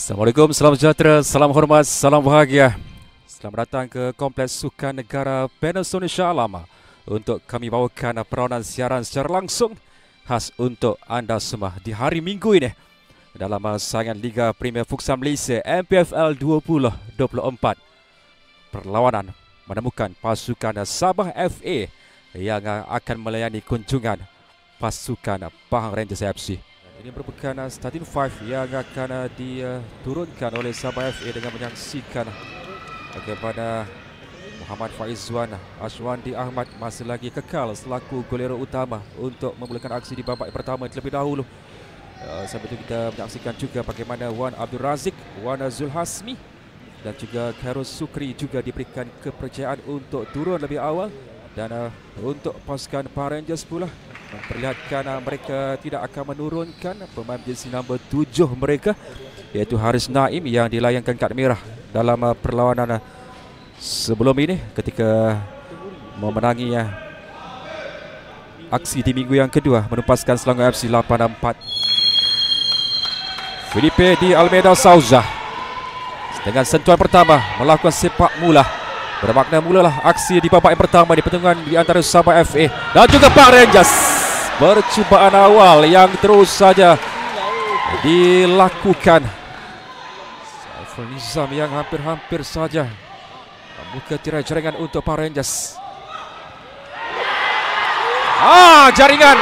Assalamualaikum, salam sejahtera, salam hormat, salam bahagia. Selamat datang ke Kompleks Sukan Negara Panasonic Shah Alam untuk kami bawakan peranan siaran secara langsung khas untuk anda semua di hari Minggu ini dalam saingan Liga Premier Futsal Malaysia MPFL 2024. Perlawanan menemukan pasukan Sabah FA yang akan melayani kunjungan pasukan Pahang Rangers FC. Ini merupakan starting five yang akan diturunkan oleh Sabah FA dengan menyaksikan kepada Muhammad Faizwan Ashwandi Ahmad masih lagi kekal selaku golero utama untuk memulakan aksi di babak pertama terlebih dahulu. Sambil itu kita menyaksikan juga bagaimana Wan Abdul Razik, Wan Zulhasmi dan juga Khairul Sukri juga diberikan kepercayaan untuk turun lebih awal. Dan untuk pasukan Pahang Rangers pula memperlihatkan mereka tidak akan menurunkan pemain jersey nombor 7 mereka, iaitu Haris Naim yang dilayangkan kad merah dalam perlawanan sebelum ini ketika memenangi aksi di minggu yang kedua menempaskan Selangor FC 8-4. Felipe di Almeida Souza dengan sentuhan pertama melakukan sepak mula. Bermakna mulalah aksi di babak yang pertama di pertandingan di antara Sabah FA dan juga Pahang Rangers. Percubaan awal yang terus saja dilakukan. Saiful Nizam yang hampir-hampir saja membuka tirai jaringan untuk Pahang Rangers. Jaringan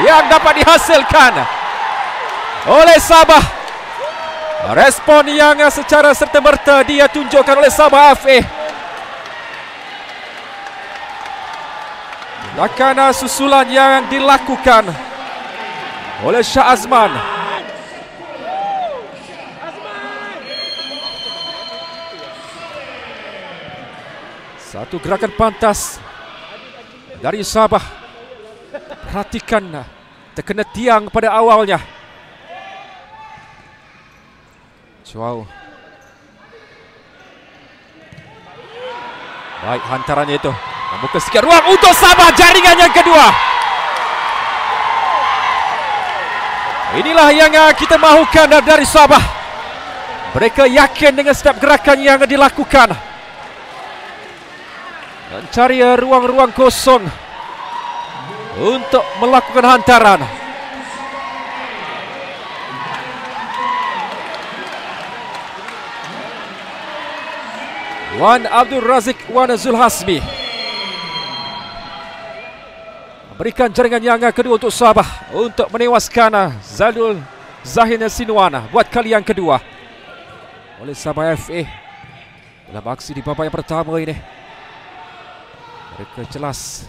yang dapat dihasilkan oleh Sabah. Respon yang secara serta-merta dia tunjukkan oleh Sabah FA. Tindakan susulan yang dilakukan oleh Shah Azman. Satu gerakan pantas dari Sabah. Perhatikan terkena tiang pada awalnya. Wow. Baik, hantarannya itu membuka sedikit ruang untuk Sabah. Jaringan yang kedua. Inilah yang kita mahukan dari Sabah. Mereka yakin dengan setiap gerakan yang dilakukan, mencari ruang-ruang kosong untuk melakukan hantaran. Wan Abdul Razik, Wan Zulhasmi memberikan jaringan yang kedua untuk Sabah untuk menewaskan Zalul Zahin Sinwana buat kali yang kedua oleh Sabah FA dalam aksi di babak yang pertama ini. Mereka jelas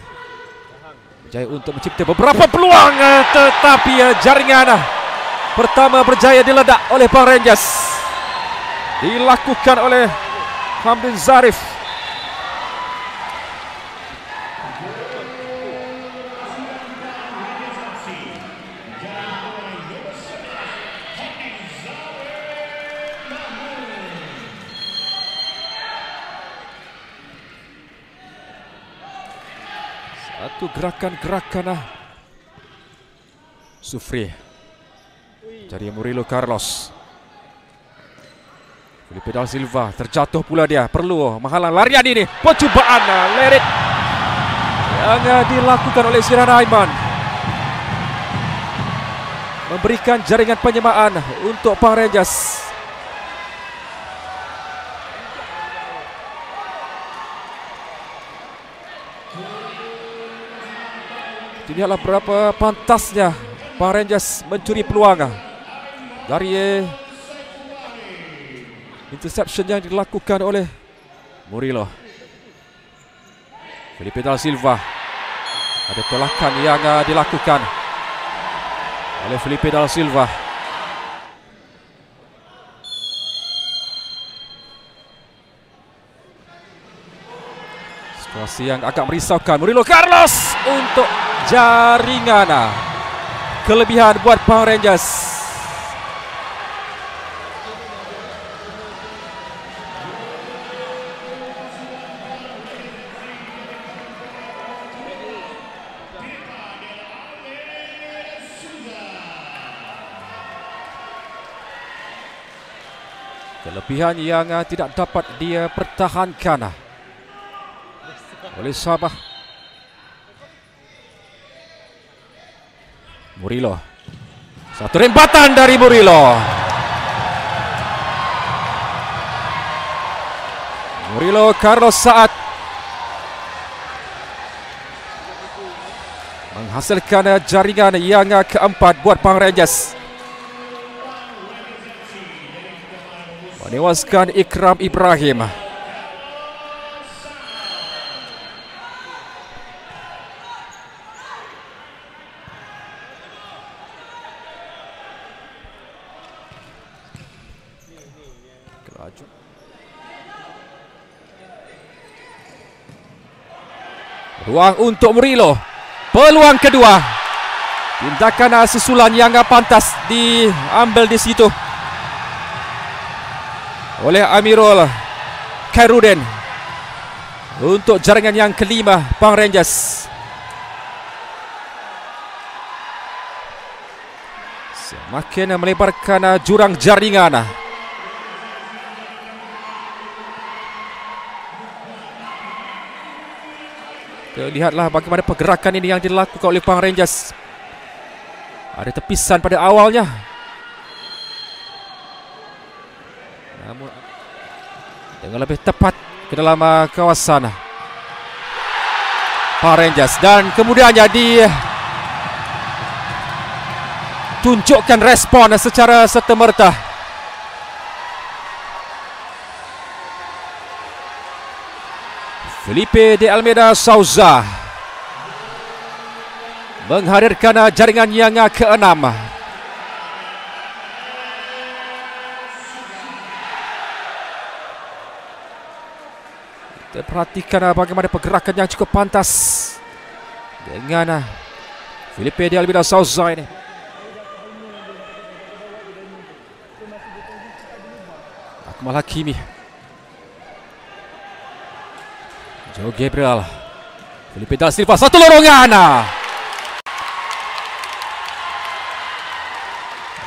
berjaya untuk mencipta beberapa peluang, tetapi jaringan pertama berjaya diledak oleh Pahang Rangers. Dilakukan oleh Hamdin Zarif. Satu gerakan Sufri dari Murilo Carlos. Felipe da Silva terjatuh pula dia. Perlu menghalang larian ini. Percubaan Lerit yang dilakukan oleh Siran Aiman memberikan jaringan penyemaan untuk Pahang Rangers. Lihatlah berapa pantasnya Pahang Rangers mencuri peluang dari interception yang dilakukan oleh Murilo. Felipe da Silva. Ada tolakan yang dilakukan oleh Felipe da Silva. Situasi yang agak merisaukan. Murilo Carlos untuk jaringan. Kelebihan buat Pahang Rangers. Kelebihan yang tidak dapat dia pertahankan oleh Sabah. Murilo. Satu rembatan dari Murilo. Murilo Carlos Saad menghasilkan jaringan yang keempat buat Pahang Rangers. Menewaskan Ikram Ibrahim. Ruang untuk Murilo. Peluang kedua. Tindakan susulan yang pantas diambil di situ oleh Amirul Khairuddin untuk jaringan yang kelima Pahang Rangers. Semakin melebarkan jurang jaringan. Lihatlah bagaimana pergerakan ini yang dilakukan oleh Pahang Rangers. Ada tepisan pada awalnya, namun dengan lebih tepat ke dalam kawasan Pahang Rangers. Dan kemudiannya ditunjukkan respon secara serta-merta. Felipe de Almeida Souza menghadirkan jaringan yang keenam. Kita perhatikan bagaimana pergerakan yang cukup pantas dengan Felipe de Almeida Souza ini. Akmal Hakimi, Joe Gabriel, Felipe da Silva, satu lorongan.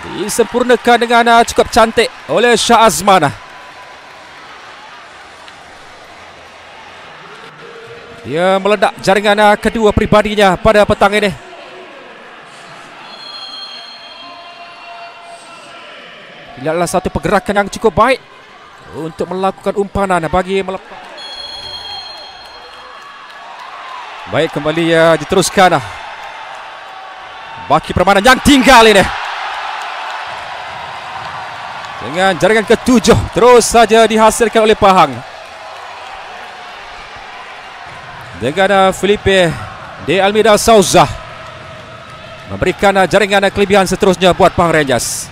Disempurnakan dengan cukup cantik oleh Shah Azman. Dia meledak jaringan kedua pribadinya pada petang ini. Lihatlah satu pergerakan yang cukup baik untuk melakukan umpanan bagi melepas. Baik, kembali diteruskan baki permainan yang tinggal ini dengan jaringan ketujuh terus saja dihasilkan oleh Pahang dengan Felipe de Almeida Souza memberikan jaringan kelebihan seterusnya buat Pahang Rangers.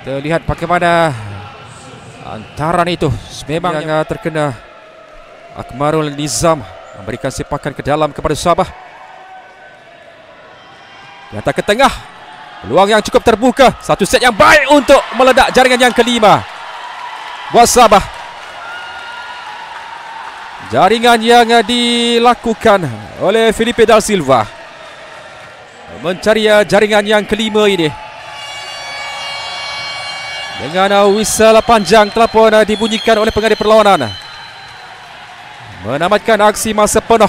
Kita lihat bagaimana antaran itu memang yang terkena. Akmarul Nizam memberikan sepakan ke dalam kepada Sabah. Hantar ke tengah. Peluang yang cukup terbuka. Satu set yang baik untuk meledak jaringan yang kelima buat Sabah. Jaringan yang dilakukan oleh Felipe da Silva mencari jaringan yang kelima ini. Dengan whistle panjang telah pun dibunyikan oleh pengadil perlawanan, menamatkan aksi masa penuh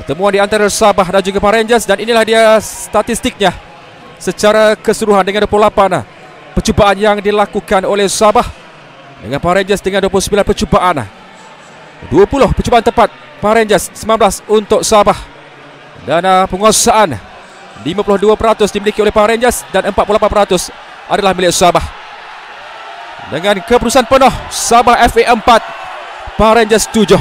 pertemuan di antara Sabah dan juga Pahang Rangers. Dan inilah dia statistiknya secara keseluruhan dengan 28 percubaan yang dilakukan oleh Sabah, dengan Pahang Rangers dengan 29 percubaan. 20 percubaan tepat Pahang Rangers, 19 untuk Sabah. Dan penguasaan 52% dimiliki oleh Pahang Rangers dan 48% adalah milik Sabah. Dengan keputusan penuh, Sabah FA 4, Pahang Rangers 7.